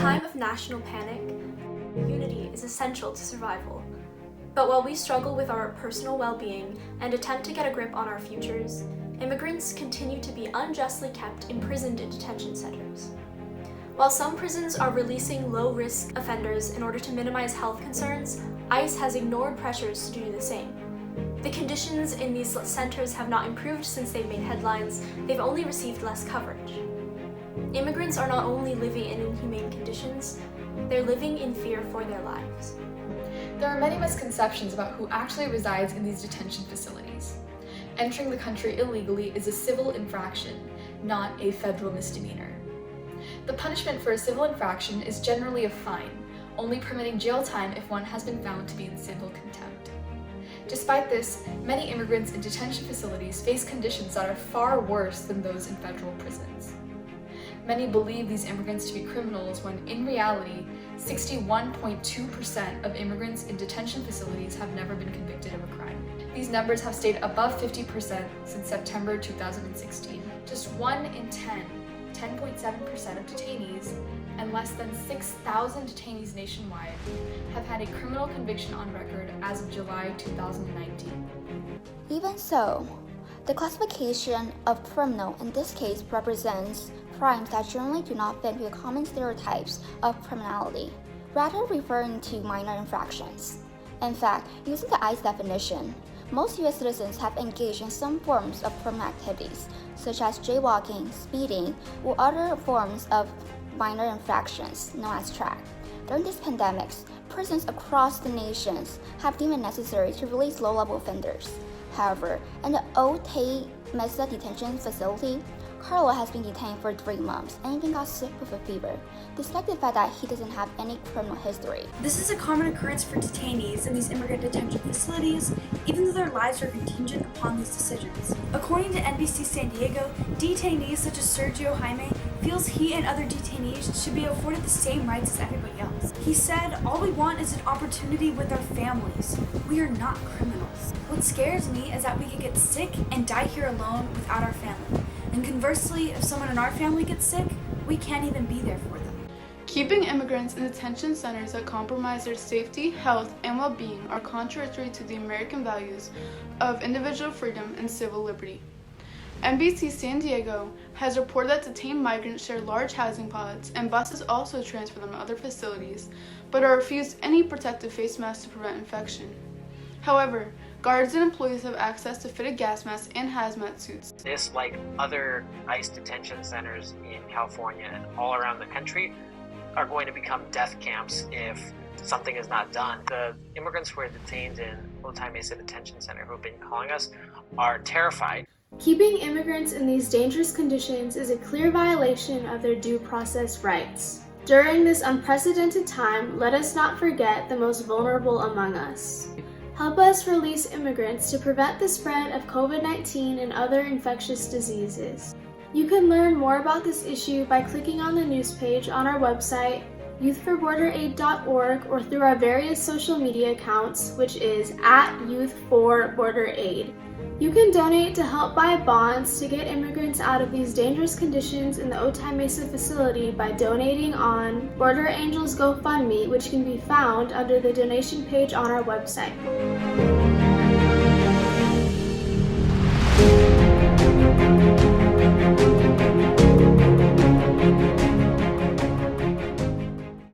time of national panic, unity is essential to survival. But while we struggle with our personal well-being and attempt to get a grip on our futures, immigrants continue to be unjustly kept imprisoned in detention centers. While some prisons are releasing low-risk offenders in order to minimize health concerns, ICE has ignored pressures to do the same. The conditions in these centers have not improved since they've made headlines, they've only received less coverage. Immigrants are not only living in inhumane conditions, they're living in fear for their lives. There are many misconceptions about who actually resides in these detention facilities. Entering the country illegally is a civil infraction, not a federal misdemeanor. The punishment for a civil infraction is generally a fine, only permitting jail time if one has been found to be in civil contempt. Despite this, many immigrants in detention facilities face conditions that are far worse than those in federal prisons. Many believe these immigrants to be criminals when, in reality, 61.2% of immigrants in detention facilities have never been convicted of a crime. These numbers have stayed above 50% since September 2016. Just 1 in 10, 10.7% of detainees, and less than 6,000 detainees nationwide have had a criminal conviction on record as of July 2019. Even so, the classification of criminal in this case represents crimes that generally do not fit the common stereotypes of criminality, rather referring to minor infractions. In fact, using the ICE definition, most U.S. citizens have engaged in some forms of criminal activities, such as jaywalking, speeding, or other forms of minor infractions known as track. During these pandemics, prisons across the nations have deemed it necessary to release low-level offenders. However, in the Old Tay Mesa detention facility, Carlo has been detained for 3 months and even got sick with a fever, despite the fact that he doesn't have any criminal history. This is a common occurrence for detainees in these immigrant detention facilities, even though their lives are contingent upon these decisions. According to NBC San Diego, detainees such as Sergio Jaime feels he and other detainees should be afforded the same rights as everybody else. He said, "All we want is an opportunity with our families. We are not criminals. What scares me is that we could get sick and die here alone without our family. And conversely, if someone in our family gets sick, we can't even be there for them." Keeping immigrants in detention centers that compromise their safety, health, and well-being are contrary to the American values of individual freedom and civil liberty. NBC San Diego has reported that detained migrants share large housing pods, and buses also transfer them to other facilities, but are refused any protective face masks to prevent infection. However, guards and employees have access to fitted gas masks and hazmat suits. This, like other ICE detention centers in California and all around the country, are going to become death camps if something is not done. The immigrants who are detained in Otay Mesa Detention Center who have been calling us are terrified. Keeping immigrants in these dangerous conditions is a clear violation of their due process rights. During this unprecedented time, let us not forget the most vulnerable among us. Help us release immigrants to prevent the spread of COVID-19 and other infectious diseases. You can learn more about this issue by clicking on the news page on our website, youthforborderaid.org, or through our various social media accounts, which is @youth4borderaid. You can donate to help buy bonds to get immigrants out of these dangerous conditions in the Otay Mesa facility by donating on Border Angels GoFundMe, which can be found under the donation page on our website.